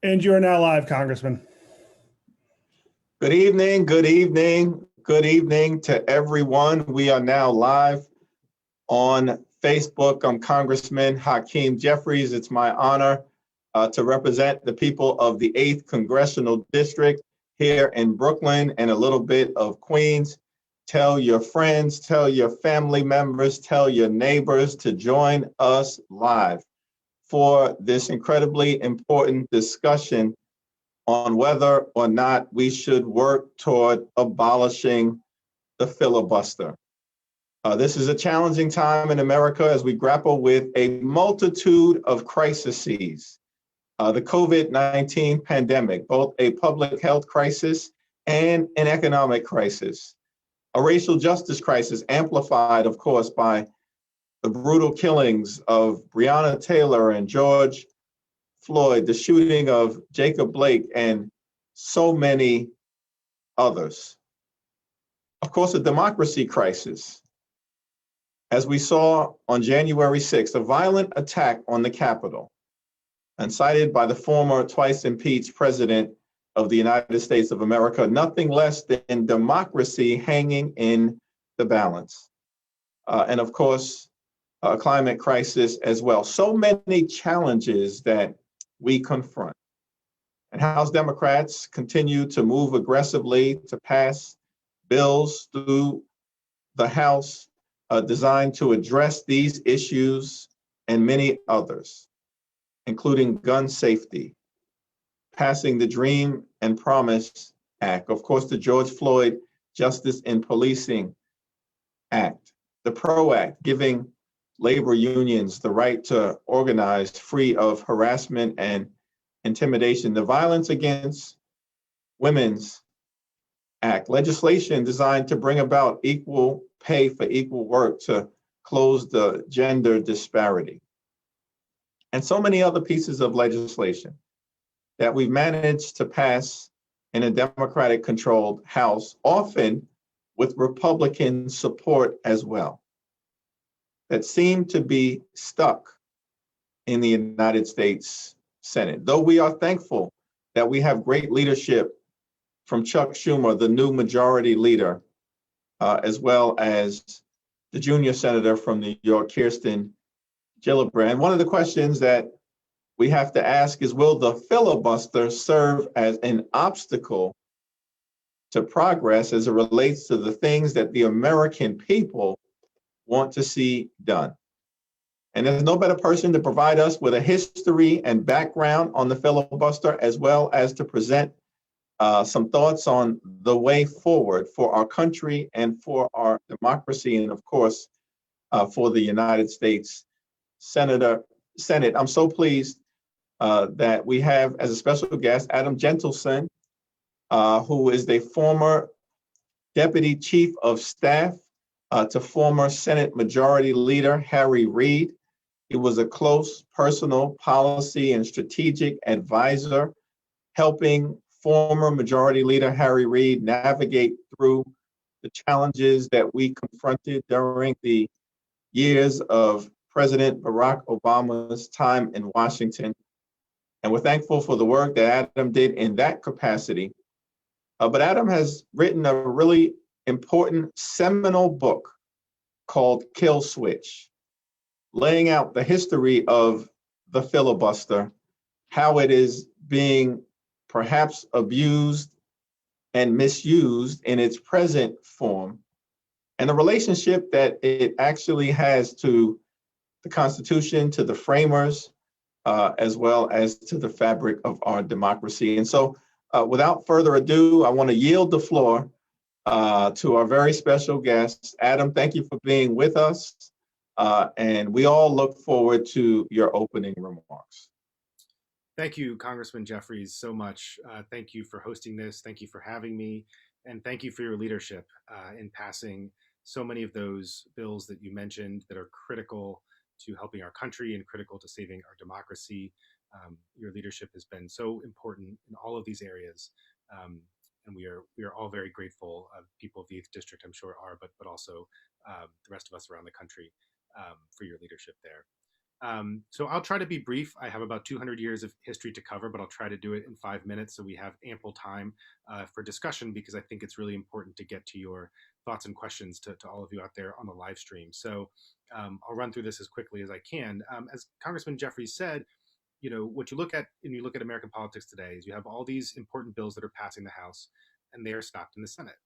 And you are now live, Congressman. Good evening, good evening, good evening to everyone. We are now live on Facebook. I'm Congressman Hakeem Jeffries. It's my honor to represent the people of the 8th Congressional District here in Brooklyn and a little bit of Queens. Tell your friends, tell your family members, tell your neighbors to join us live for this incredibly important discussion on whether or not we should work toward abolishing the filibuster. This is a challenging time in America as we grapple with a multitude of crises. The COVID-19 pandemic, both a public health crisis and an economic crisis, a racial justice crisis amplified, of course, by the brutal killings of Breonna Taylor and George Floyd, the shooting of Jacob Blake, and so many others. Of course, a democracy crisis. As we saw on January 6th, a violent attack on the Capitol, incited by the former twice impeached president of the United States of America, nothing less than democracy hanging in the balance. And of course, a climate crisis as well. So many challenges that we confront. And House Democrats continue to move aggressively to pass bills through the House designed to address these issues and many others, including gun safety, passing the Dream and Promise Act, of course, the George Floyd Justice in Policing Act, the PRO Act, giving labor unions the right to organize free of harassment and intimidation, the Violence Against Women's Act, legislation designed to bring about equal pay for equal work to close the gender disparity, and so many other pieces of legislation that we've managed to pass in a Democratic controlled House, often with Republican support as well, that seem to be stuck in the United States Senate. Though we are thankful that we have great leadership from Chuck Schumer, the new majority leader, as well as the junior senator from New York, Kirsten Gillibrand. One of the questions that we have to ask is, will the filibuster serve as an obstacle to progress as it relates to the things that the American people want to see done? And there's no better person to provide us with a history and background on the filibuster, as well as to present some thoughts on the way forward for our country and for our democracy, and of course, for the United States Senate. I'm so pleased that we have as a special guest Adam Gentleson, who is the former Deputy Chief of Staff to former Senate Majority Leader Harry Reid. He was a close personal policy and strategic advisor, helping former Majority Leader Harry Reid navigate through the challenges that we confronted during the years of President Barack Obama's time in Washington. And we're thankful for the work that Adam did in that capacity. But Adam has written a really important seminal book called Kill Switch, laying out the history of the filibuster, how it is being perhaps abused and misused in its present form, and the relationship that it actually has to the Constitution, to the framers, as well as to the fabric of our democracy. And so, without further ado, I want to yield the floor to our very special guest. Adam, thank you for being with us. And we all look forward to your opening remarks. Thank you, Congressman Jeffries, so much. Thank you for hosting this. Thank you for having me. And thank you for your leadership in passing so many of those bills that you mentioned that are critical to helping our country and critical to saving our democracy. Your leadership has been so important in all of these areas. And we are all very grateful. People of the 8th District, I'm sure, are, but also the rest of us around the country for your leadership there. So I'll try to be brief. I have about 200 years of history to cover, but I'll try to do it in 5 minutes so we have ample time for discussion, because I think it's really important to get to your thoughts and questions to all of you out there on the live stream. So I'll run through this as quickly as I can. As Congressman Jeffries said, what you look at when you look at American politics today is you have all these important bills that are passing the House, and they are stopped in the Senate.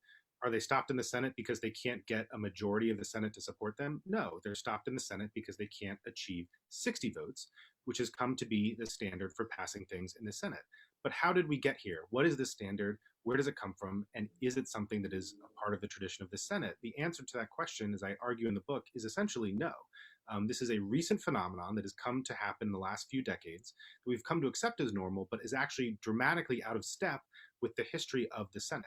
Are they stopped in the Senate because they can't get a majority of the Senate to support them? No, they're stopped in the Senate because they can't achieve 60 votes, which has come to be the standard for passing things in the Senate. But how did we get here? What is the standard? Where does it come from? And is it something that is a part of the tradition of the Senate? The answer to that question, as I argue in the book, is essentially no. This is a recent phenomenon that has come to happen in the last few decades that we've come to accept as normal, but is actually dramatically out of step with the history of the Senate.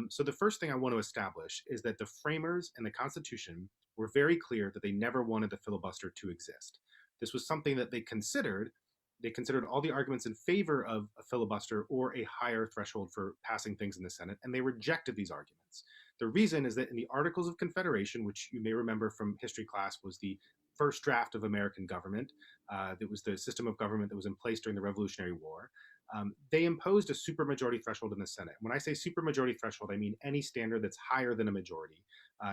So the first thing I want to establish is that the framers and the Constitution were very clear that they never wanted the filibuster to exist. This was something that they considered. They considered all the arguments in favor of a filibuster or a higher threshold for passing things in the Senate, and they rejected these arguments. The reason is that in the Articles of Confederation, which you may remember from history class was the first draft of American government, that was the system of government that was in place during the Revolutionary War, they imposed a supermajority threshold in the Senate. When I say supermajority threshold, I mean any standard that's higher than a majority.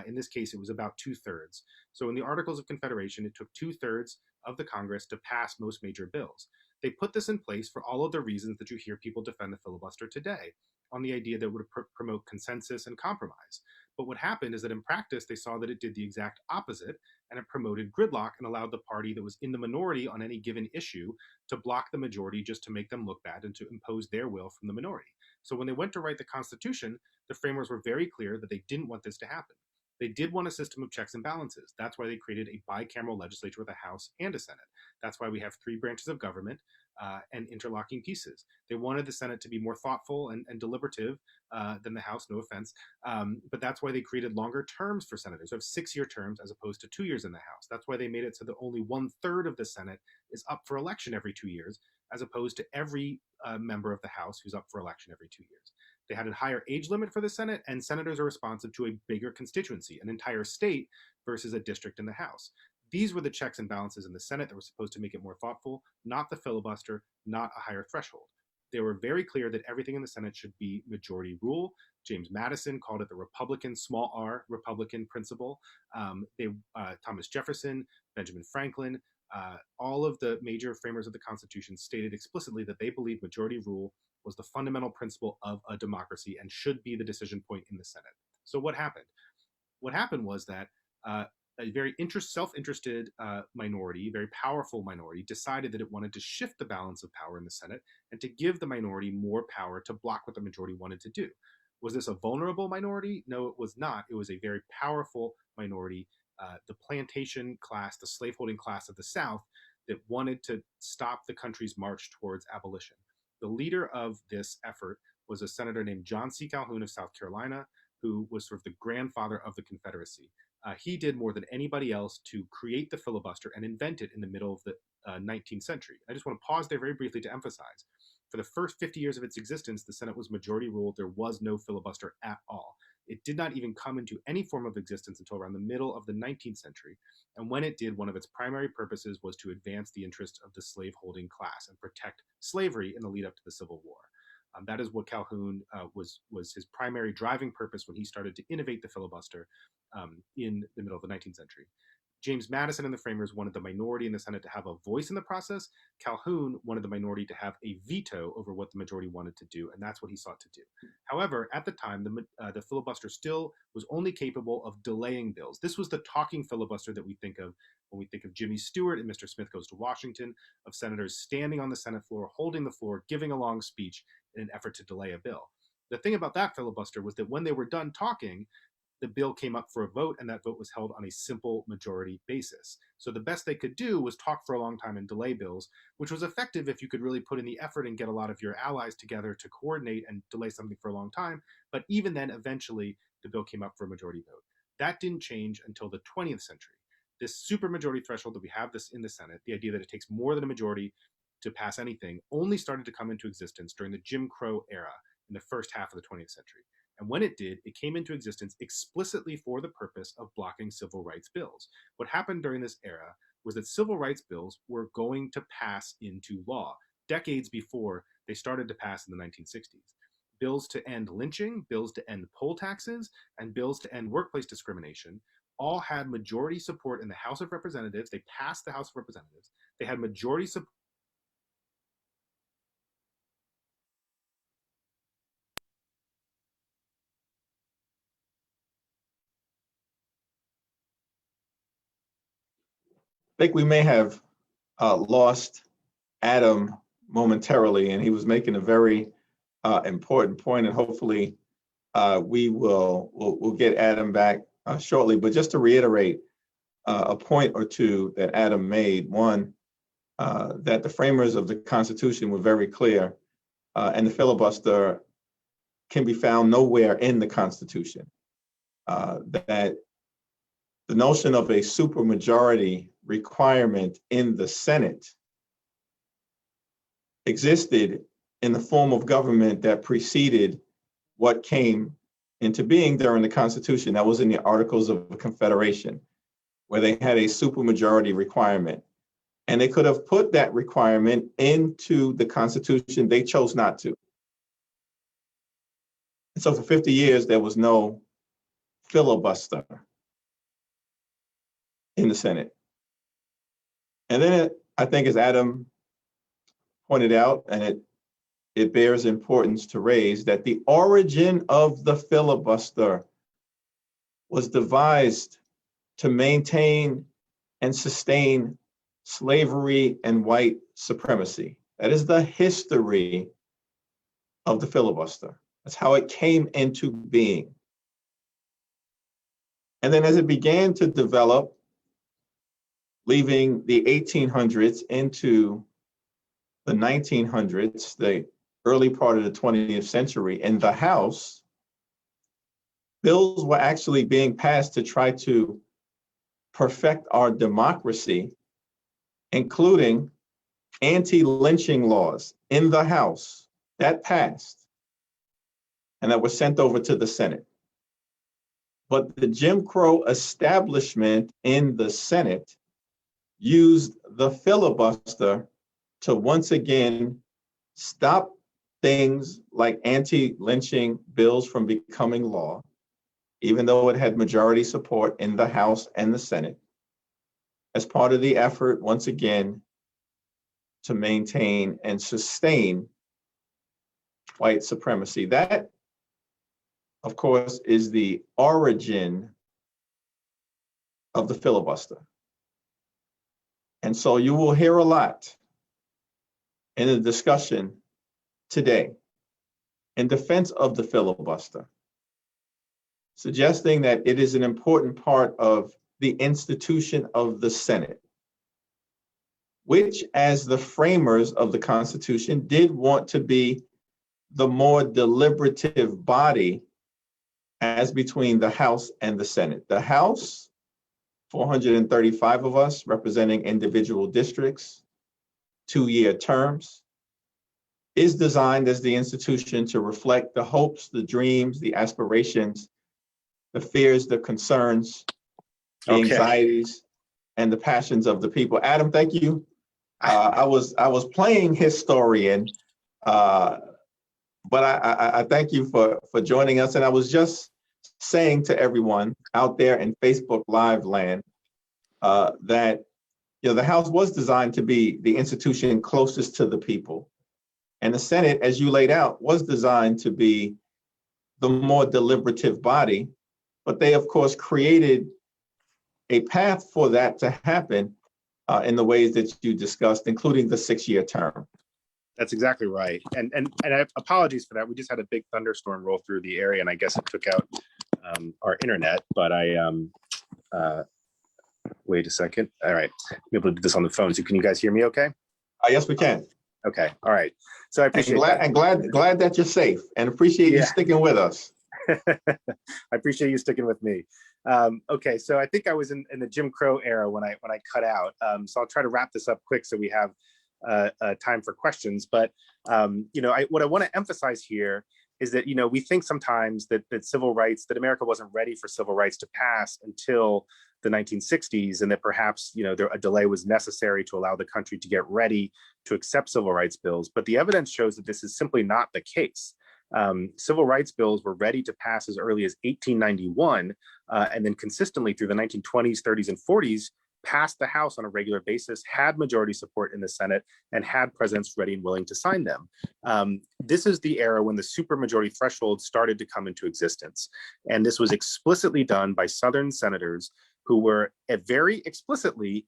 In this case, it was about 2/3. So in the Articles of Confederation, it took 2/3 of the Congress to pass most major bills. They put this in place for all of the reasons that you hear people defend the filibuster today, on the idea that it would promote consensus and compromise. But what happened is that in practice, they saw that it did the exact opposite, and it promoted gridlock and allowed the party that was in the minority on any given issue to block the majority just to make them look bad and to impose their will from the minority. So when they went to write the Constitution, the framers were very clear that they didn't want this to happen. They did want a system of checks and balances. That's why they created a bicameral legislature with a House and a Senate. That's why we have 3 branches of government and interlocking pieces. They wanted the Senate to be more thoughtful and deliberative than the House, no offense. But that's why they created longer terms for senators. They have 6-year terms as opposed to 2 years in the House. That's why they made it so that only 1/3 of the Senate is up for election every 2 years, as opposed to every member of the House who's up for election every 2 years. They had a higher age limit for the Senate, and senators are responsive to a bigger constituency, an entire state versus a district in the House. These were the checks and balances in the Senate that were supposed to make it more thoughtful, not the filibuster, not a higher threshold. They were very clear that everything in the Senate should be majority rule. James Madison called it the Republican, small r, Republican principle. Thomas Jefferson, Benjamin Franklin, all of the major framers of the Constitution stated explicitly that they believed majority rule was the fundamental principle of a democracy and should be the decision point in the Senate. So what happened? What happened was that a very self-interested minority, very powerful minority, decided that it wanted to shift the balance of power in the Senate and to give the minority more power to block what the majority wanted to do. Was this a vulnerable minority? No, it was not. It was a very powerful minority, the plantation class, the slaveholding class of the South, that wanted to stop the country's march towards abolition. The leader of this effort was a senator named John C. Calhoun of South Carolina, who was sort of the grandfather of the Confederacy. He did more than anybody else to create the filibuster and invent it in the middle of the 19th century. I just want to pause there very briefly to emphasize. For the first 50 years of its existence, the Senate was majority rule. There was no filibuster at all. It did not even come into any form of existence until around the middle of the 19th century. And when it did, one of its primary purposes was to advance the interests of the slaveholding class and protect slavery in the lead up to the Civil War. That is what Calhoun was his primary driving purpose when he started to innovate the filibuster in the middle of the 19th century. James Madison and the framers wanted the minority in the Senate to have a voice in the process. Calhoun wanted the minority to have a veto over what the majority wanted to do, and that's what he sought to do. However, at the time, the filibuster still was only capable of delaying bills. This was the talking filibuster that we think of when we think of Jimmy Stewart and Mr. Smith Goes to Washington, of senators standing on the Senate floor, holding the floor, giving a long speech in an effort to delay a bill. The thing about that filibuster was that when they were done talking, the bill came up for a vote, and that vote was held on a simple majority basis. So the best they could do was talk for a long time and delay bills, which was effective if you could really put in the effort and get a lot of your allies together to coordinate and delay something for a long time. But even then, eventually, the bill came up for a majority vote. That didn't change until the 20th century. This supermajority threshold that we have this in the Senate, the idea that it takes more than a majority to pass anything, only started to come into existence during the Jim Crow era in the first half of the 20th century. And when it did, it came into existence explicitly for the purpose of blocking civil rights bills. What happened during this era was that civil rights bills were going to pass into law decades before they started to pass in the 1960s. Bills to end lynching, bills to end poll taxes, and bills to end workplace discrimination all had majority support in the House of Representatives. They passed the House of Representatives. They had majority support. I think we may have lost Adam momentarily, and he was making a very important point, and hopefully we'll get Adam back shortly. But just to reiterate a point or two that Adam made. One, that the framers of the Constitution were very clear, and the filibuster can be found nowhere in the Constitution. That the notion of a supermajority requirement in the Senate existed in the form of government that preceded what came into being during the Constitution. That was in the Articles of Confederation, where they had a supermajority requirement. And they could have put that requirement into the Constitution. They chose not to. And so for 50 years, there was no filibuster in the Senate. And then I think, as Adam pointed out, and it bears importance to raise, that the origin of the filibuster was devised to maintain and sustain slavery and white supremacy. That is the history of the filibuster. That's how it came into being. And then as it began to develop, leaving the 1800s into the 1900s, the early part of the 20th century, in the House, bills were actually being passed to try to perfect our democracy, including anti-lynching laws in the House that passed and that were sent over to the Senate. But the Jim Crow establishment in the Senate used the filibuster to once again stop things like anti-lynching bills from becoming law, even though it had majority support in the House and the Senate, as part of the effort, once again, to maintain and sustain white supremacy. That, of course, is the origin of the filibuster. And so you will hear a lot in the discussion today in defense of the filibuster, suggesting that it is an important part of the institution of the Senate, which, as the framers of the Constitution, did want to be the more deliberative body as between the House and the Senate. The House, 435 of us representing individual districts, 2-year terms, is designed as the institution to reflect the hopes, the dreams, the aspirations, the fears, the concerns, the anxieties, and the passions of the people. Adam, thank you. I was playing historian, but I thank you for joining us. And I was just saying to everyone out there in Facebook Live land that the House was designed to be the institution closest to the people. And the Senate, as you laid out, was designed to be the more deliberative body. But they, of course, created a path for that to happen in the ways that you discussed, including the 6-year term. That's exactly right. And I apologies for that. We just had a big thunderstorm roll through the area, and I guess it took out our internet. But wait a second. All right, I'm able to do this on the phone. So can you guys hear me okay? Yes, we can. Okay. All right. So I appreciate that. Glad that you're safe, and appreciate you sticking with us. I appreciate you sticking with me. Okay, so I think I was in the Jim Crow era when I cut out. So I'll try to wrap this up quick so we have time for questions. But what I want to emphasize here is that we think sometimes that civil rights, that America wasn't ready for civil rights to pass until the 1960s, and that perhaps a delay was necessary to allow the country to get ready to accept civil rights bills. But the evidence shows that this is simply not the case. Civil rights bills were ready to pass as early as 1891, and then consistently through the 1920s, 30s, and 40s, passed the House on a regular basis, had majority support in the Senate, and had presidents ready and willing to sign them. This is the era when the supermajority threshold started to come into existence. And this was explicitly done by Southern senators who were very explicitly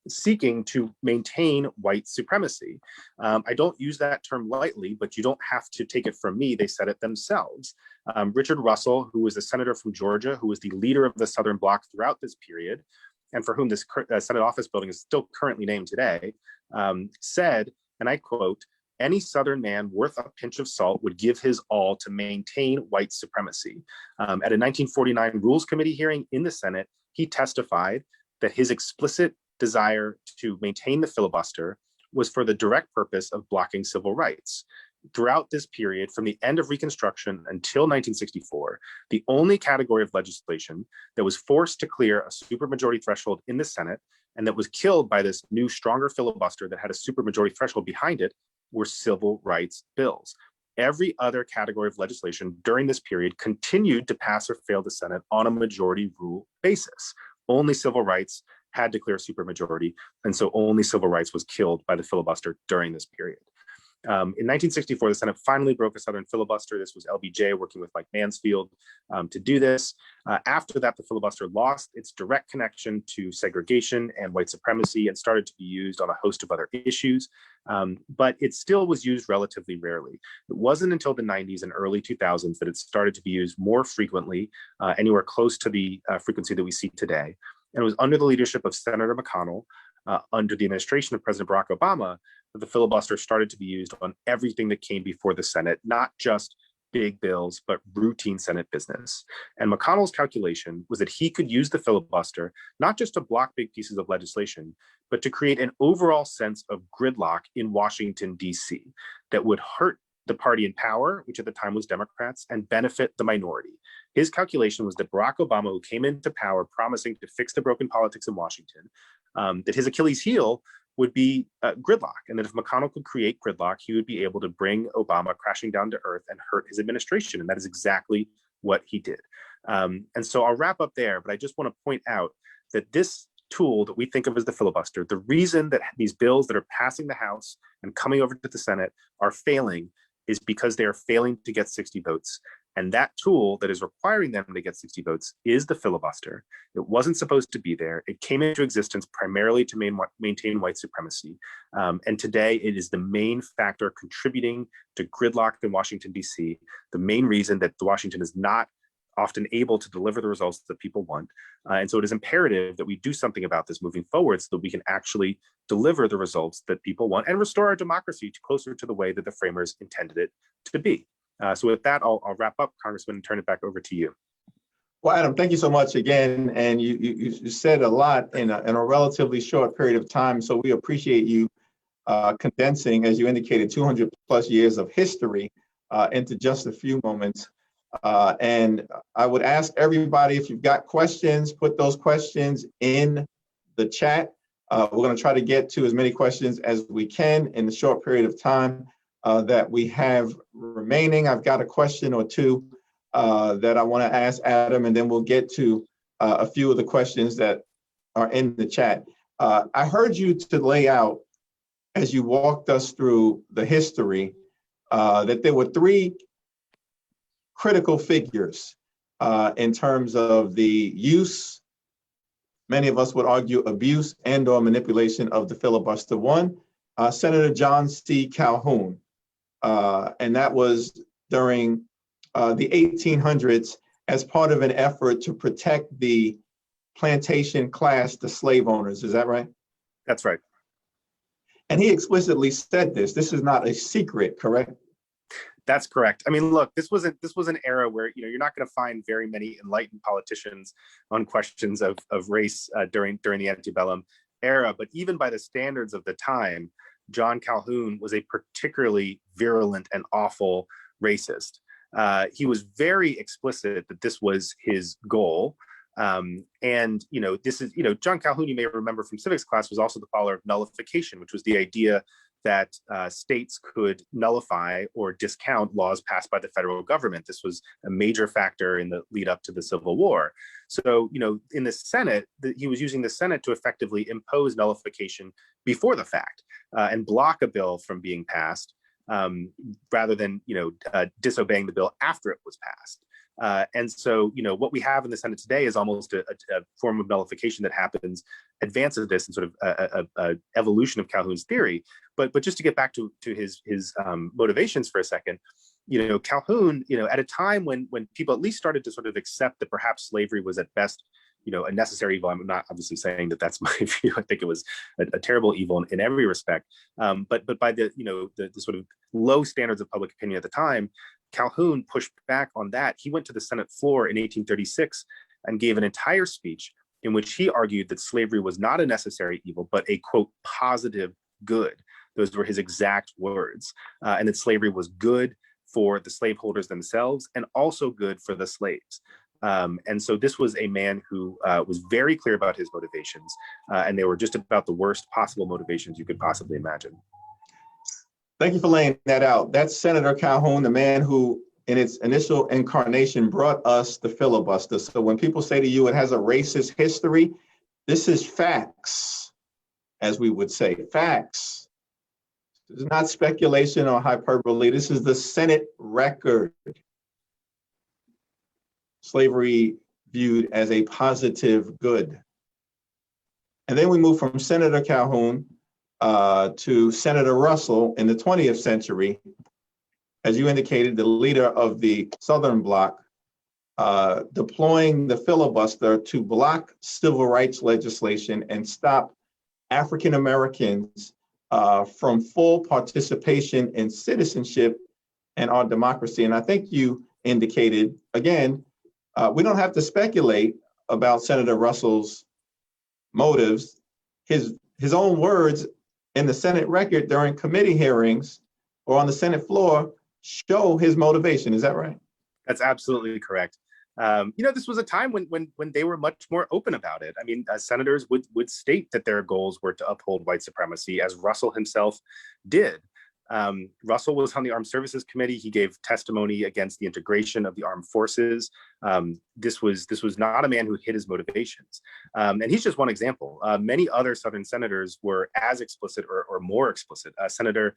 seeking to maintain white supremacy. I don't use that term lightly, but you don't have to take it from me. They said it themselves. Richard Russell, who was a senator from Georgia, who was the leader of the Southern Bloc throughout this period, and for whom this Senate office building is still currently named today, said, and I quote, "Any Southern man worth a pinch of salt would give his all to maintain white supremacy." At a 1949 Rules Committee hearing in the Senate, he testified that his explicit desire to maintain the filibuster was for the direct purpose of blocking civil rights. Throughout this period, from the end of Reconstruction until 1964, the only category of legislation that was forced to clear a supermajority threshold in the Senate and that was killed by this new, stronger filibuster that had a supermajority threshold behind it were civil rights bills. Every other category of legislation during this period continued to pass or fail the Senate on a majority rule basis. Only civil rights had to clear a supermajority, and so only civil rights was killed by the filibuster during this period. In 1964, the Senate finally broke a Southern filibuster. This was LBJ working with Mike Mansfield to do this. After that, the filibuster lost its direct connection to segregation and white supremacy and started to be used on a host of other issues. But it still was used relatively rarely. It wasn't until the 90s and early 2000s that it started to be used more frequently, anywhere close to the frequency that we see today. And it was under the leadership of Senator McConnell, under the administration of President Barack Obama, that the filibuster started to be used on everything that came before the Senate, not just big bills, but routine Senate business. And McConnell's calculation was that he could use the filibuster not just to block big pieces of legislation, but to create an overall sense of gridlock in Washington, D.C. that would hurt the party in power, which at the time was Democrats, and benefit the minority. His calculation was that Barack Obama, who came into power promising to fix the broken politics in Washington, that his Achilles heel would be gridlock, and that if McConnell could create gridlock, he would be able to bring Obama crashing down to earth and hurt his administration. And that is exactly what he did. And so I'll wrap up there, but I just want to point out that this tool that we think of as the filibuster, the reason that these bills that are passing the House and coming over to the Senate are failing is because they are failing to get 60 votes. And that tool that is requiring them to get 60 votes is the filibuster. It wasn't supposed to be there. It came into existence primarily to maintain white supremacy. And today it is the main factor contributing to gridlock in Washington, D.C., the main reason that Washington is not often able to deliver the results that people want. And so it is imperative that we do something about this moving forward so that we can actually deliver the results that people want and restore our democracy closer to the way that the framers intended it to be. So with that, I'll wrap up, Congressman, and turn it back over to you. Well, Adam, thank you so much again. And you said a lot in a relatively short period of time. So we appreciate you condensing, as you indicated, 200 plus years of history into just a few moments. And I would ask everybody, if you've got questions, put those questions in the chat. We're going to try to get to as many questions as we can in the short period of time that we have remaining. I've got a question or two that I want to ask Adam, and then we'll get to a few of the questions that are in the chat. I heard you to lay out, as you walked us through the history, that there were three critical figures in terms of the use, many of us would argue abuse and or manipulation of the filibuster. One, Senator John C. Calhoun, and that was during the 1800s as part of an effort to protect the plantation class, the slave owners. Is that right? That's right. And he explicitly said this. This is not a secret, correct? That's correct. I mean, look, this was an era where you're not going to find very many enlightened politicians on questions of race during the antebellum era. But even by the standards of the time, John Calhoun was a particularly virulent and awful racist. He was very explicit that this was his goal. And, this is, John Calhoun, you may remember from civics class, was also the follower of nullification, which was the idea that states could nullify or discount laws passed by the federal government. This was a major factor in the lead up to the Civil War. So, in the Senate, he was using the Senate to effectively impose nullification before the fact and block a bill from being passed rather than, disobeying the bill after it was passed. And so, what we have in the Senate today is almost a form of nullification that happens, advances this and sort of a evolution of Calhoun's theory. But just to get back to his motivations for a second, Calhoun, at a time when people at least started to sort of accept that perhaps slavery was at best, a necessary evil. I'm not obviously saying that that's my view. I think it was a terrible evil in every respect. But by the sort of low standards of public opinion at the time, Calhoun pushed back on that. He went to the Senate floor in 1836 and gave an entire speech in which he argued that slavery was not a necessary evil, but a, quote, positive good. Those were his exact words. And that slavery was good for the slaveholders themselves and also good for the slaves. And so this was a man who was very clear about his motivations, and they were just about the worst possible motivations you could possibly imagine. Thank you for laying that out. That's Senator Calhoun, the man who in its initial incarnation brought us the filibuster. So when people say to you it has a racist history, this is facts, as we would say, facts. This is not speculation or hyperbole. This is the Senate record. Slavery viewed as a positive good. And then we move from Senator Calhoun to Senator Russell in the 20th century. As you indicated, the leader of the Southern Bloc, deploying the filibuster to block civil rights legislation and stop African Americans from full participation in citizenship and our democracy. And I think you indicated, again, we don't have to speculate about Senator Russell's motives. His own words in the Senate record during committee hearings or on the Senate floor show his motivation. Is that right? That's absolutely correct. This was a time when they were much more open about it. I mean, senators would state that their goals were to uphold white supremacy, as Russell himself did. Russell was on the Armed Services Committee. He gave testimony against the integration of the armed forces. This was not a man who hid his motivations. And he's just one example. Many other Southern senators were as explicit or more explicit. Senator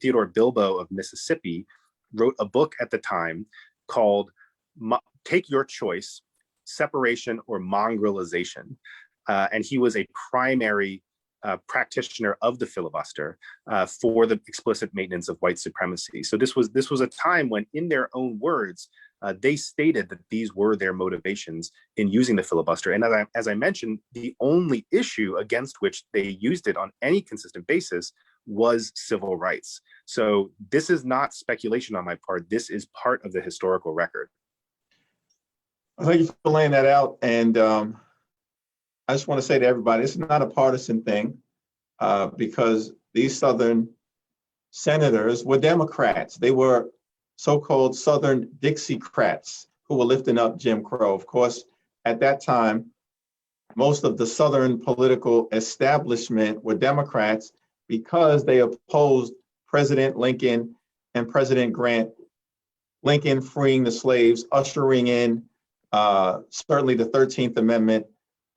Theodore Bilbo of Mississippi wrote a book at the time called Take Your Choice, Separation or Mongrelization. And he was a primary practitioner of the filibuster for the explicit maintenance of white supremacy. So this was a time when, in their own words, they stated that these were their motivations in using the filibuster. And as I mentioned, the only issue against which they used it on any consistent basis was civil rights. So this is not speculation on my part. This is part of the historical record. Thank you for laying that out. And I just want to say to everybody, it's not a partisan thing because these Southern senators were Democrats. They were so-called Southern Dixiecrats who were lifting up Jim Crow. Of course, at that time, most of the Southern political establishment were Democrats because they opposed President Lincoln and President Grant. Lincoln freeing the slaves, ushering in certainly the 13th Amendment,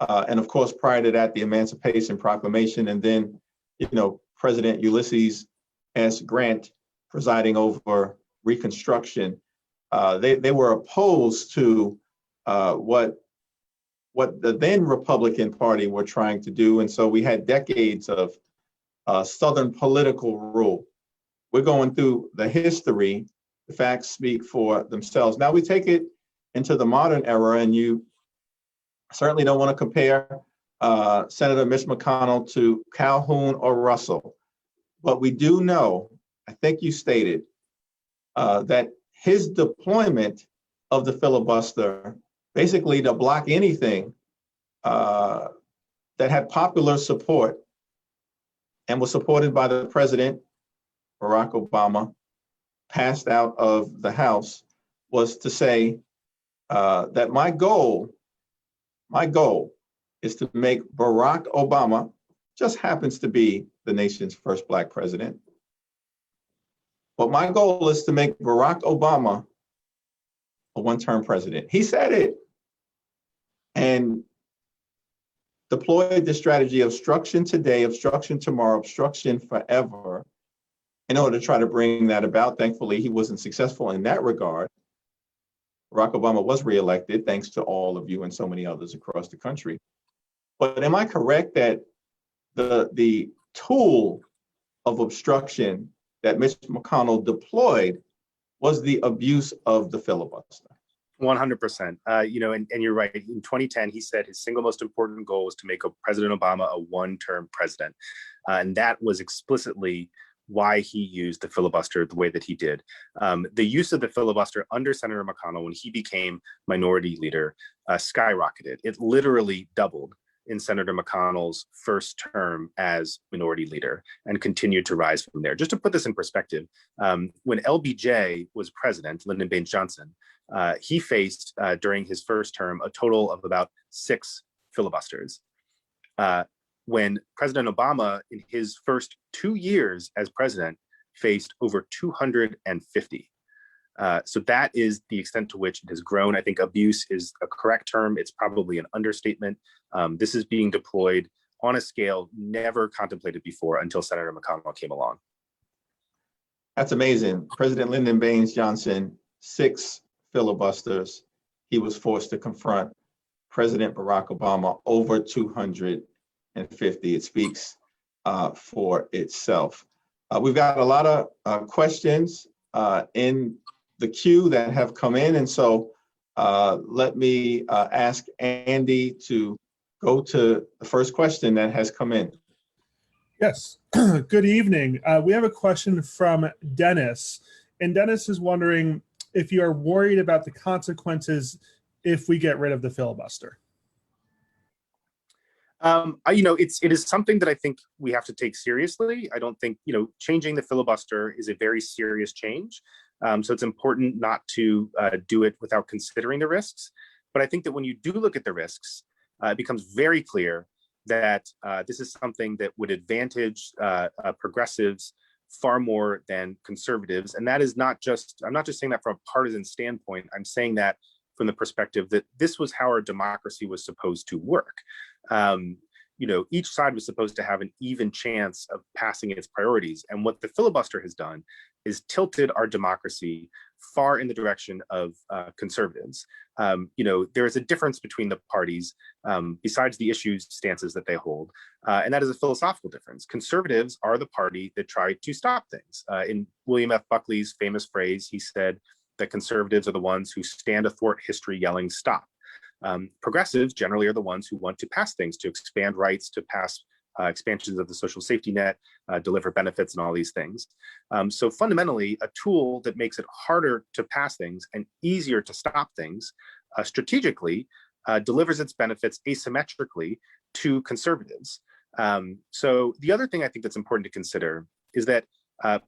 and of course, prior to that, the Emancipation Proclamation, and then, President Ulysses S. Grant presiding over Reconstruction. They were opposed to what the then Republican Party were trying to do, and so we had decades of Southern political rule. We're going through the history. The facts speak for themselves. Now we take it into the modern era, and you certainly don't want to compare Senator Mitch McConnell to Calhoun or Russell, but we do know, I think you stated, that his deployment of the filibuster, basically to block anything that had popular support and was supported by the president, Barack Obama, passed out of the House, was to say that my goal My goal is to make Barack Obama, just happens to be the nation's first Black president, but my goal is to make Barack Obama a one-term president. He said it and deployed the strategy of obstruction today, obstruction tomorrow, obstruction forever in order to try to bring that about. Thankfully, he wasn't successful in that regard. Barack Obama was reelected, thanks to all of you and so many others across the country. But am I correct that the tool of obstruction that Mitch McConnell deployed was the abuse of the filibuster? 100%. And you're right. In 2010, he said his single most important goal was to make President Obama a one-term president. And that was explicitly why he used the filibuster the way that he did. The use of the filibuster under Senator McConnell when he became minority leader skyrocketed. It literally doubled in Senator McConnell's first term as minority leader and continued to rise from there. Just to put this in perspective, when LBJ was president, Lyndon Baines Johnson, he faced during his first term a total of about 6 filibusters. When President Obama, in his first 2 years as president, faced over 250. So that is the extent to which it has grown. I think abuse is a correct term. It's probably an understatement. This is being deployed on a scale never contemplated before until Senator McConnell came along. That's amazing. President Lyndon Baines Johnson, 6 filibusters. He was forced to confront President Barack Obama, over 250. It speaks for itself. We've got a lot of questions in the queue that have come in. And so let me ask Andy to go to the first question that has come in. Yes. Good evening. We have a question from Dennis. And Dennis is wondering if you are worried about the consequences if we get rid of the filibuster. It is something that I think we have to take seriously. I don't think, changing the filibuster is a very serious change. So it's important not to do it without considering the risks. But I think that when you do look at the risks, it becomes very clear that this is something that would advantage progressives far more than conservatives. And that is I'm not just saying that from a partisan standpoint. I'm saying that from the perspective that this was how our democracy was supposed to work. Each side was supposed to have an even chance of passing its priorities. And what the filibuster has done is tilted our democracy far in the direction of conservatives. There is a difference between the parties besides the issues stances that they hold. And that is a philosophical difference. Conservatives are the party that tried to stop things. In William F. Buckley's famous phrase, he said that conservatives are the ones who stand athwart history yelling stop. Progressives generally are the ones who want to pass things, to expand rights, to pass expansions of the social safety net, deliver benefits and all these things. So fundamentally, a tool that makes it harder to pass things and easier to stop things strategically delivers its benefits asymmetrically to conservatives. So the other thing I think that's important to consider is that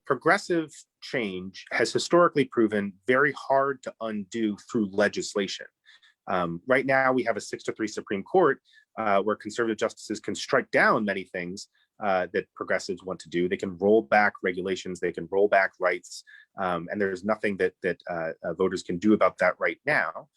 progressive change has historically proven very hard to undo through legislation. Right now, we have a 6-3 Supreme Court where conservative justices can strike down many things that progressives want to do. They can roll back regulations, they can roll back rights, and there's nothing that voters can do about that right now.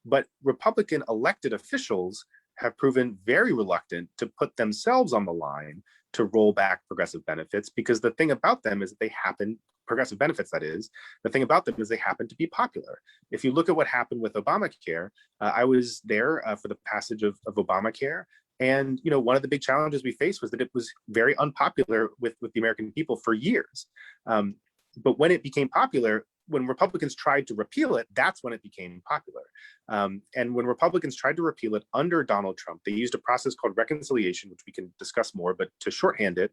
But Republican elected officials have proven very reluctant to put themselves on the line to roll back progressive benefits, because the thing about them is that they happen, progressive benefits that is, the thing about them is they happen to be popular. If you look at what happened with Obamacare, I was there for the passage of Obamacare. And, one of the big challenges we faced was that it was very unpopular with the American people for years. But when it became popular, when Republicans tried to repeal it, that's when it became popular. And when Republicans tried to repeal it under Donald Trump, they used a process called reconciliation, which we can discuss more, but to shorthand it,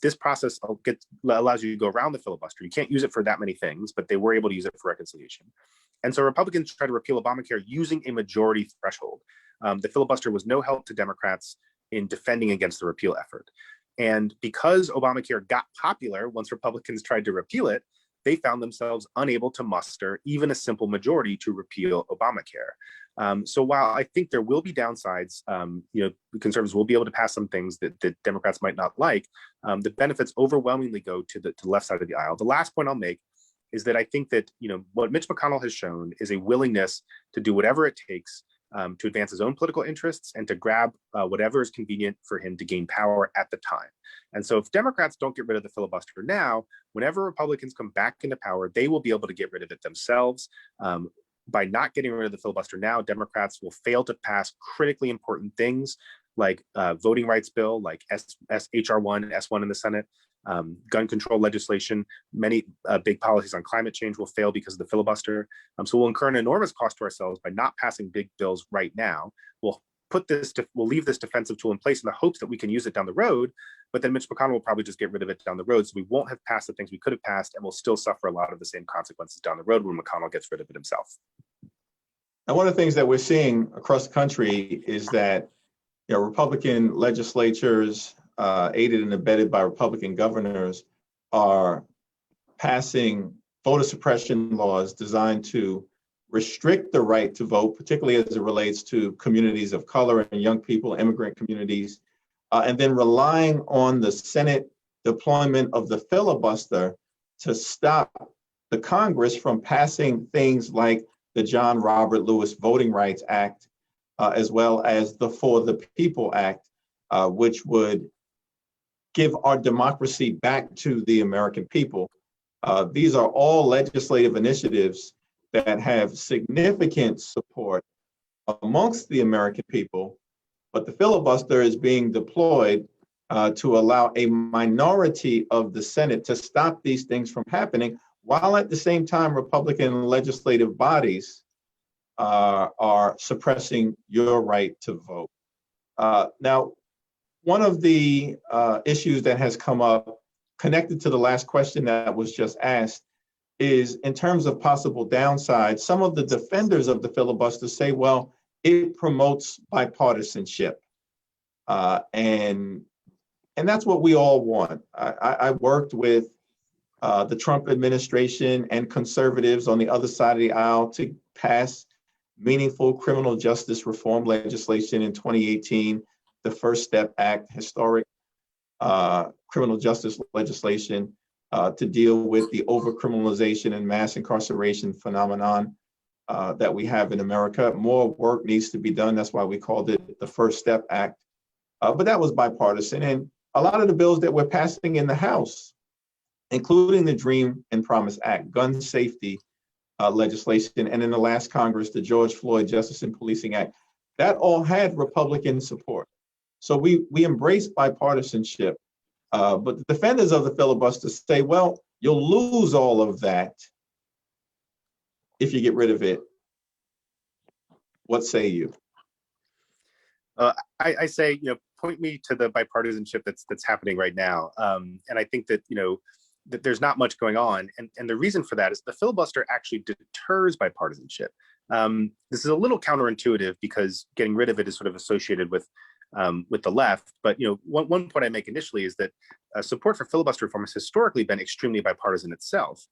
this process allows you to go around the filibuster. You can't use it for that many things, but they were able to use it for reconciliation. And so Republicans tried to repeal Obamacare using a majority threshold. The filibuster was no help to Democrats in defending against the repeal effort. And because Obamacare got popular once Republicans tried to repeal it, they found themselves unable to muster even a simple majority to repeal Obamacare. So while I think there will be downsides, conservatives will be able to pass some things that Democrats might not like. The benefits overwhelmingly go to the left side of the aisle. The last point I'll make is that I think that what Mitch McConnell has shown is a willingness to do whatever it takes to advance his own political interests and to grab whatever is convenient for him to gain power at the time. And so if Democrats don't get rid of the filibuster now, whenever Republicans come back into power, they will be able to get rid of it themselves. By not getting rid of the filibuster now, Democrats will fail to pass critically important things like voting rights bill, like HR 1, S1 in the Senate, gun control legislation. Many big policies on climate change will fail because of the filibuster. So we'll incur an enormous cost to ourselves by not passing big bills right now. We'll leave this defensive tool in place in the hopes that we can use it down the road, but then Mitch McConnell will probably just get rid of it down the road. So we won't have passed the things we could have passed, and we'll still suffer a lot of the same consequences down the road when McConnell gets rid of it himself. And one of the things that we're seeing across the country is that Republican legislatures, aided and abetted by Republican governors, are passing voter suppression laws designed to restrict the right to vote, particularly as it relates to communities of color and young people, immigrant communities, and then relying on the Senate deployment of the filibuster to stop the Congress from passing things like the John Robert Lewis Voting Rights Act, as well as the For the People Act, which would give our democracy back to the American people. These are all legislative initiatives that have significant support amongst the American people, but the filibuster is being deployed to allow a minority of the Senate to stop these things from happening, while at the same time Republican legislative bodies are suppressing your right to vote. Now, one of the issues that has come up connected to the last question that was just asked is in terms of possible downsides. Some of the defenders of the filibuster say, well, it promotes bipartisanship. And that's what we all want. I worked with the Trump administration and conservatives on the other side of the aisle to pass meaningful criminal justice reform legislation in 2018, the First Step Act, historic criminal justice legislation to deal with the overcriminalization and mass incarceration phenomenon that we have in America. More work needs to be done. That's why we called it the First Step Act. But that was bipartisan. And a lot of the bills that we're passing in the House, including the Dream and Promise Act, gun safety legislation, and in the last Congress, the George Floyd Justice and Policing Act, that all had Republican support. So we embrace bipartisanship. But the defenders of the filibuster say, well, you'll lose all of that if you get rid of it. What say you? I say, point me to the bipartisanship that's happening right now. And I think that, that there's not much going on. And the reason for that is the filibuster actually deters bipartisanship. This is a little counterintuitive because getting rid of it is sort of associated with the left. But one point I make initially is that support for filibuster reform has historically been extremely bipartisan itself.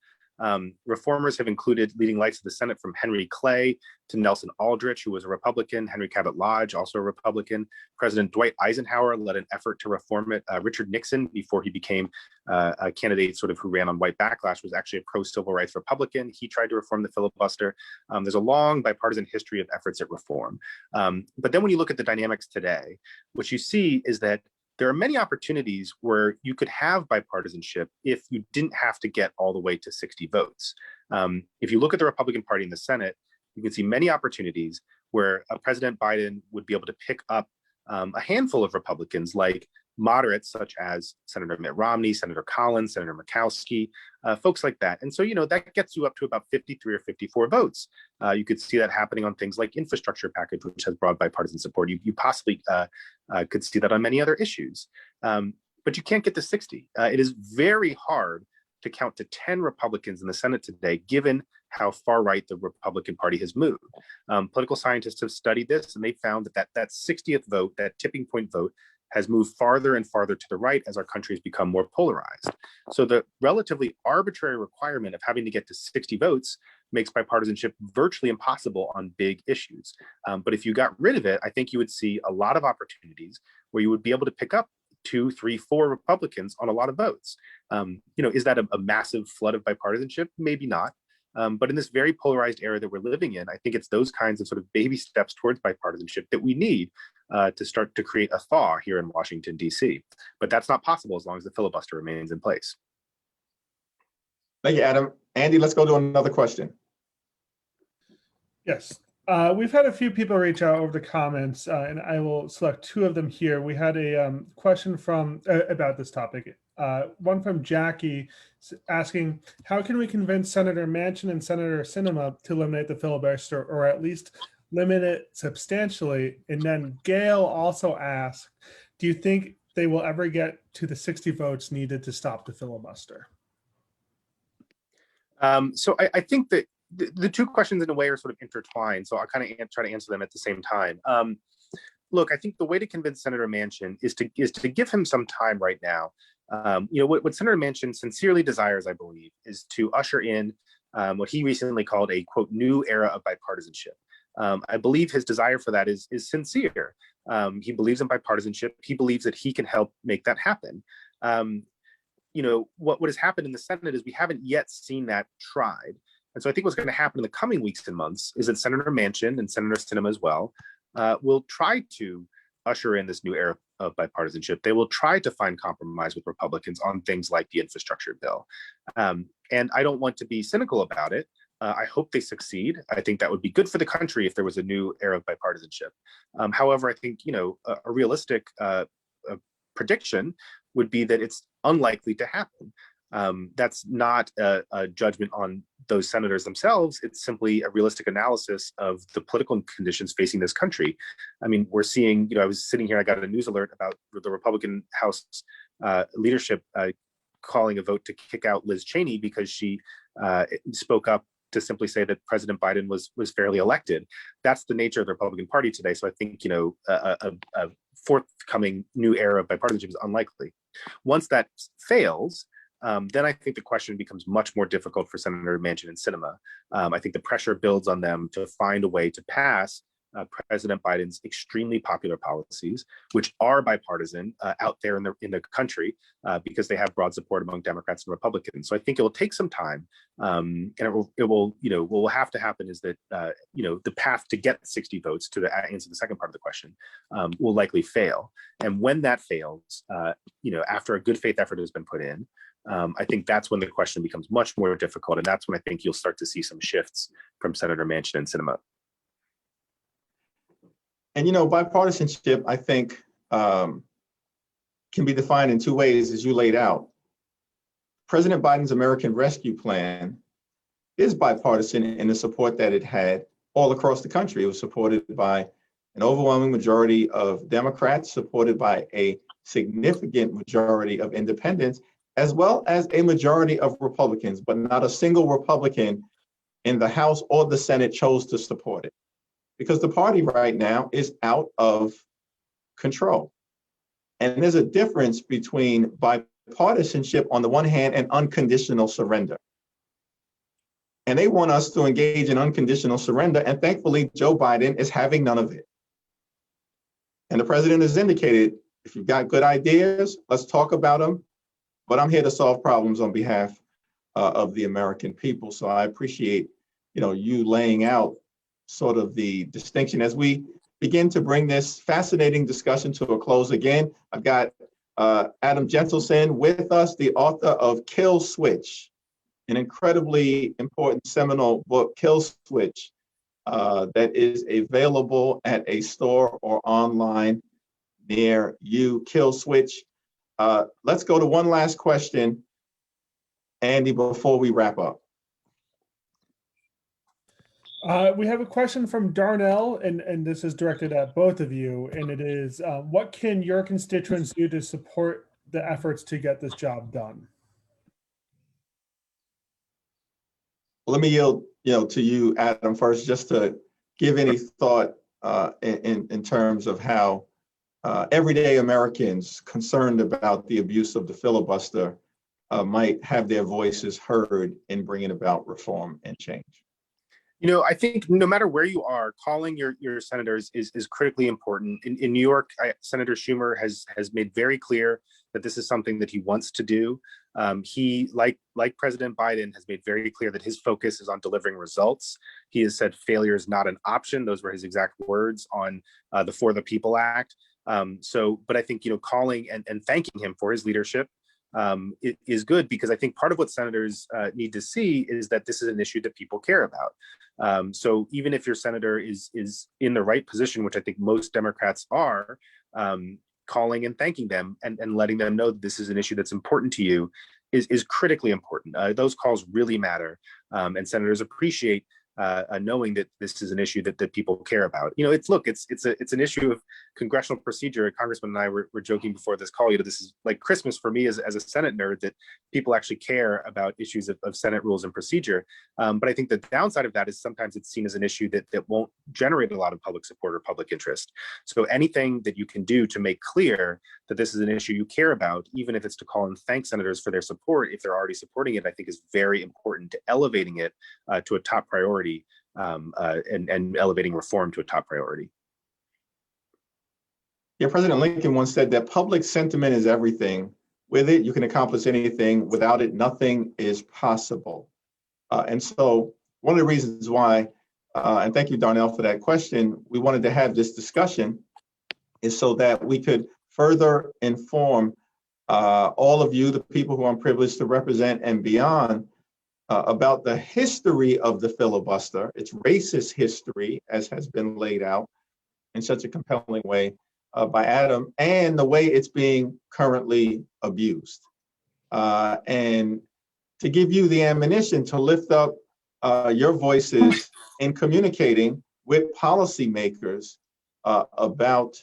Reformers have included leading lights of the Senate from Henry Clay to Nelson Aldrich, who was a Republican, Henry Cabot Lodge, also a Republican. President Dwight Eisenhower led an effort to reform it. Richard Nixon, before he became a candidate sort of who ran on white backlash, was actually a pro-civil rights Republican. He tried to reform the filibuster. There's a long bipartisan history of efforts at reform. But then when you look at the dynamics today, what you see is that there are many opportunities where you could have bipartisanship if you didn't have to get all the way to 60 votes. If you look at the Republican Party in the Senate, you can see many opportunities where President Biden would be able to pick up a handful of Republicans, like moderates such as Senator Mitt Romney, Senator Collins, Senator Murkowski, folks like that. And so, that gets you up to about 53 or 54 votes. You could see that happening on things like infrastructure package, which has broad bipartisan support. You possibly could see that on many other issues. But you can't get to 60. It is very hard to count to 10 Republicans in the Senate today, given how far right the Republican Party has moved. Political scientists have studied this, and they found that 60th vote, that tipping point vote, has moved farther and farther to the right as our country has become more polarized. So the relatively arbitrary requirement of having to get to 60 votes makes bipartisanship virtually impossible on big issues. But if you got rid of it, I think you would see a lot of opportunities where you would be able to pick up 2, 3, 4 Republicans on a lot of votes. Is that a massive flood of bipartisanship? Maybe not. But in this very polarized era that we're living in, I think it's those kinds of sort of baby steps towards bipartisanship that we need to start to create a thaw here in Washington, D.C. But that's not possible as long as the filibuster remains in place. Thank you, Adam. Andy, let's go to another question. Yes. We've had a few people reach out over the comments, and I will select 2 of them here. We had a question from about this topic. One from Jackie asking, how can we convince Senator Manchin and Senator Sinema to eliminate the filibuster, or at least limit it substantially? And then Gail also asked, do you think they will ever get to the 60 votes needed to stop the filibuster? So I think that the 2 questions in a way are sort of intertwined. So I'll kind of try to answer them at the same time. Look, I think the way to convince Senator Manchin is to give him some time right now. What Senator Manchin sincerely desires, I believe, is to usher in what he recently called a, quote, new era of bipartisanship. I believe his desire for that is sincere. He believes in bipartisanship. He believes that he can help make that happen. What has happened in the Senate is we haven't yet seen that tried. And so I think what's going to happen in the coming weeks and months is that Senator Manchin and Senator Sinema as well will try to usher in this new era of bipartisanship. They will try to find compromise with Republicans on things like the infrastructure bill. And I don't want to be cynical about it. I hope they succeed. I think that would be good for the country if there was a new era of bipartisanship. However, I think, a realistic prediction would be that it's unlikely to happen. That's not a judgment on those senators themselves. It's simply a realistic analysis of the political conditions facing this country. I mean, we're seeing, I was sitting here, I got a news alert about the Republican House leadership calling a vote to kick out Liz Cheney because she spoke up to simply say that President Biden was fairly elected. That's the nature of the Republican Party today. So I think, a forthcoming new era of bipartisanship is unlikely. Once that fails, then I think the question becomes much more difficult for Senator Manchin and Sinema. I think the pressure builds on them to find a way to pass President Biden's extremely popular policies, which are bipartisan out there in the country because they have broad support among Democrats and Republicans. So I think it will take some time, and what will have to happen is that the path to get 60 votes, to answer the second part of the question, will likely fail. And when that fails, after a good faith effort has been put in, I think that's when the question becomes much more difficult, and that's when I think you'll start to see some shifts from Senator Manchin and Sinema. And bipartisanship, I think, can be defined in 2 ways, as you laid out. President Biden's American Rescue Plan is bipartisan in the support that it had all across the country. It was supported by an overwhelming majority of Democrats, supported by a significant majority of independents, as well as a majority of Republicans, but not a single Republican in the House or the Senate chose to support it, because the party right now is out of control. And there's a difference between bipartisanship on the one hand and unconditional surrender. And they want us to engage in unconditional surrender. And thankfully, Joe Biden is having none of it. And the president has indicated, if you've got good ideas, let's talk about them. But I'm here to solve problems on behalf of the American people. So I appreciate, you laying out sort of the distinction as we begin to bring this fascinating discussion to a close. Again, I've got Adam Jentelson with us, the author of Kill Switch, an incredibly important seminal book, Kill Switch, that is available at a store or online near you. Kill Switch. Let's go to one last question, Andy, before we wrap up. We have a question from Darnell, and this is directed at both of you, and it is, what can your constituents do to support the efforts to get this job done? Let me yield, to you, Adam, first, just to give any thought in terms of how everyday Americans concerned about the abuse of the filibuster might have their voices heard in bringing about reform and change? I think no matter where you are, calling your senators is critically important. In New York, Senator Schumer has made very clear that this is something that he wants to do. He, like President Biden, has made very clear that his focus is on delivering results. He has said failure is not an option. Those were his exact words on the For the People Act. But I think calling and thanking him for his leadership is good, because I think part of what senators need to see is that this is an issue that people care about. So even if your senator is in the right position, which I think most Democrats are, calling and thanking them and letting them know that this is an issue that's important to you is critically important. Those calls really matter, and senators appreciate knowing that this is an issue that people care about. It's an issue of congressional procedure. Congressman and I were joking before this call. This is like Christmas for me as a Senate nerd, that people actually care about issues of Senate rules and procedure. But I think the downside of that is sometimes it's seen as an issue that won't generate a lot of public support or public interest. So anything that you can do to make clear that this is an issue you care about, even if it's to call and thank senators for their support, if they're already supporting it, I think is very important to elevating it to a top priority. And elevating reform to a top priority. Yeah, President Lincoln once said that public sentiment is everything. With it, you can accomplish anything. Without it, nothing is possible. And so one of the reasons why, and thank you, Darnell, for that question, we wanted to have this discussion is so that we could further inform all of you, the people who I'm privileged to represent and beyond, about the history of the filibuster, its racist history, as has been laid out in such a compelling way by Adam, and the way it's being currently abused. And to give you the ammunition to lift up your voices in communicating with policymakers about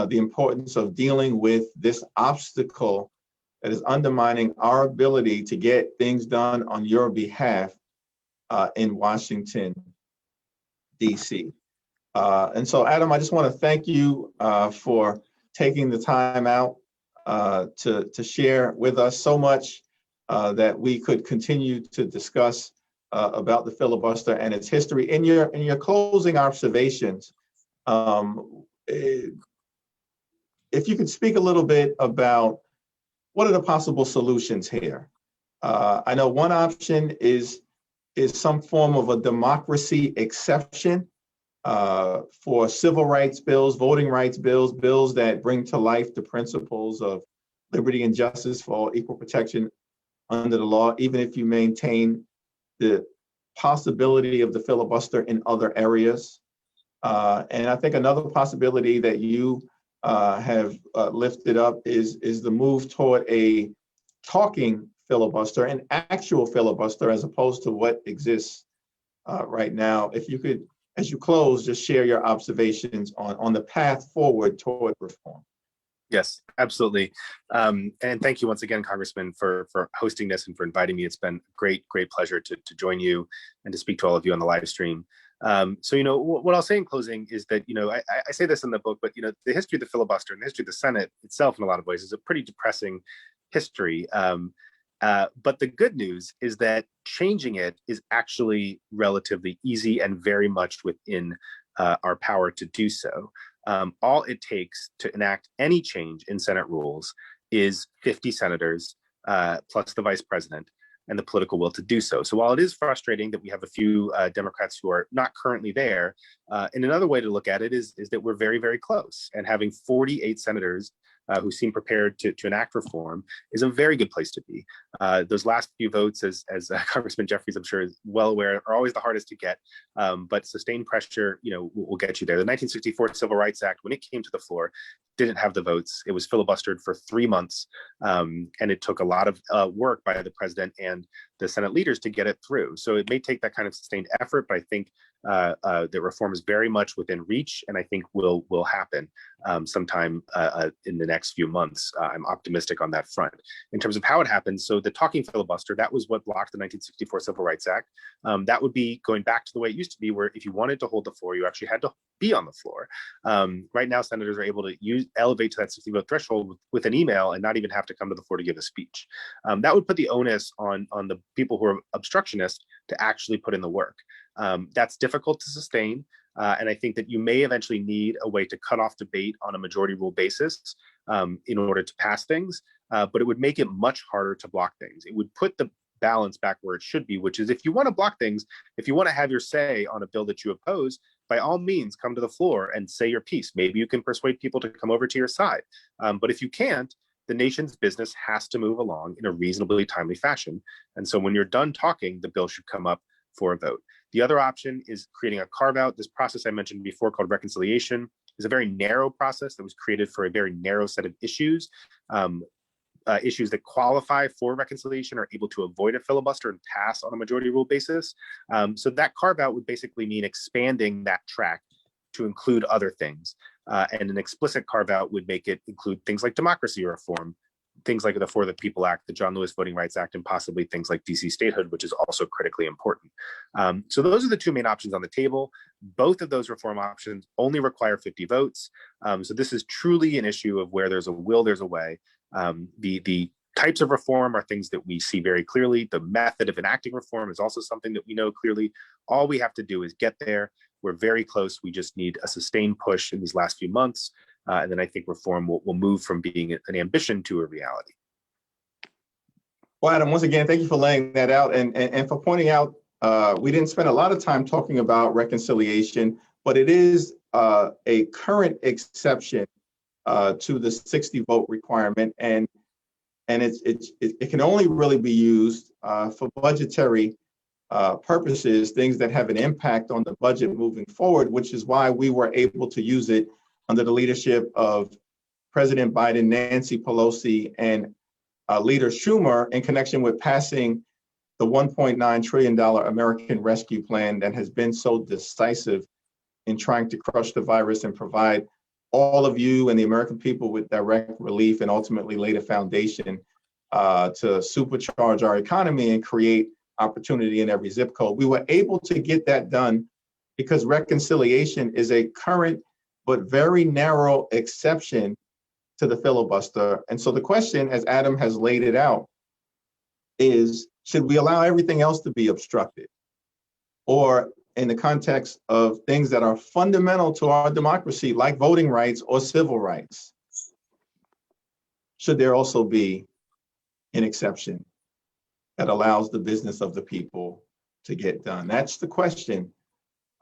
the importance of dealing with this obstacle that is undermining our ability to get things done on your behalf in Washington, D.C. And so, Adam, I just want to thank you for taking the time out to share with us so much that we could continue to discuss about the filibuster and its history. In your closing observations, if you could speak a little bit about what are the possible solutions here? I know one option is some form of a democracy exception for civil rights bills, voting rights bills, bills that bring to life the principles of liberty and justice for all, equal protection under the law, even if you maintain the possibility of the filibuster in other areas. And I think another possibility that you have lifted up is the move toward a talking filibuster, an actual filibuster, as opposed to what exists right now. If you could, as you close, just share your observations on the path forward toward reform. Yes, absolutely. And thank you once again, Congressman, for hosting this and for inviting me. It's been a great pleasure to join you and to speak to all of you on the live stream. So, what I'll say in closing is that, I say this in the book, but, the history of the filibuster and the history of the Senate itself, in a lot of ways, is a pretty depressing history. But the good news is that changing it is actually relatively easy and very much within our power to do so. All it takes to enact any change in Senate rules is 50 senators plus the vice president and the political will to do so. So while it is frustrating that we have a few Democrats who are not currently there, and another way to look at it is that we're very, very close. And having 48 senators who seem prepared to enact reform is a very good place to be. Those last few votes, as Congressman Jeffries, I'm sure, is well aware, are always the hardest to get. But sustained pressure, will get you there. The 1964 Civil Rights Act, when it came to the floor, didn't have the votes. It was filibustered for 3 months, and it took a lot of work by the president and the Senate leaders to get it through. So it may take that kind of sustained effort, but I think the reform is very much within reach, and I think will happen sometime in the next few months. I'm optimistic on that front. In terms of how it happens, so the talking filibuster, that was what blocked the 1964 Civil Rights Act. That would be going back to the way it used to be, where if you wanted to hold the floor, you actually had to be on the floor. Right now, senators are able to elevate to that 60 vote threshold with an email and not even have to come to the floor to give a speech. That would put the onus on the people who are obstructionists to actually put in the work. That's difficult to sustain. And I think that you may eventually need a way to cut off debate on a majority rule basis in order to pass things, but it would make it much harder to block things. It would put the balance back where it should be, which is if you want to block things, if you want to have your say on a bill that you oppose, by all means, come to the floor and say your piece. Maybe you can persuade people to come over to your side. But if you can't, the nation's business has to move along in a reasonably timely fashion. And so when you're done talking, the bill should come up for a vote. The other option is creating a carve out. This process I mentioned before called reconciliation is a very narrow process that was created for a very narrow set of issues. Issues that qualify for reconciliation are able to avoid a filibuster and pass on a majority rule basis. So that carve out would basically mean expanding that track to include other things. And an explicit carve out would make it include things like democracy reform, things like the For the People Act, the John Lewis Voting Rights Act, and possibly things like DC statehood, which is also critically important. So those are the two main options on the table. Both of those reform options only require 50 votes. So this is truly an issue of where there's a will, there's a way. The types of reform are things that we see very clearly. The method of enacting reform is also something that we know clearly. All we have to do is get there. We're very close. We just need a sustained push in these last few months. And then I think reform will move from being an ambition to a reality. Well, Adam, once again, thank you for laying that out and for pointing out, we didn't spend a lot of time talking about reconciliation, but it is a current exception to the 60 vote requirement. And it can only really be used for budgetary purposes, things that have an impact on the budget moving forward, which is why we were able to use it under the leadership of President Biden, Nancy Pelosi, and Leader Schumer in connection with passing the $1.9 trillion American Rescue Plan that has been so decisive in trying to crush the virus and provide all of you and the American people with direct relief and ultimately lay the foundation to supercharge our economy and create opportunity in every zip code. We were able to get that done because reconciliation is a current but very narrow exception to the filibuster. And so the question, as Adam has laid it out, is should we allow everything else to be obstructed? Or in the context of things that are fundamental to our democracy, like voting rights or civil rights, should there also be an exception that allows the business of the people to get done? That's the question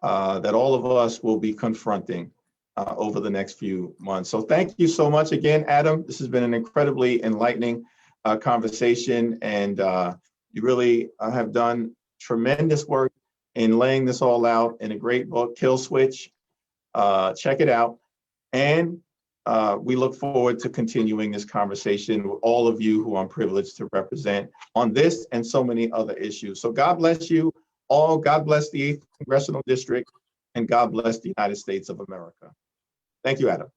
that all of us will be confronting over the next few months. So thank you so much again, Adam. This has been an incredibly enlightening conversation, and you really have done tremendous work in laying this all out in a great book, Kill Switch. Check it out. And we look forward to continuing this conversation with all of you who I'm privileged to represent on this and so many other issues. So God bless you all. God bless the 8th Congressional District, and God bless the United States of America. Thank you, Adam.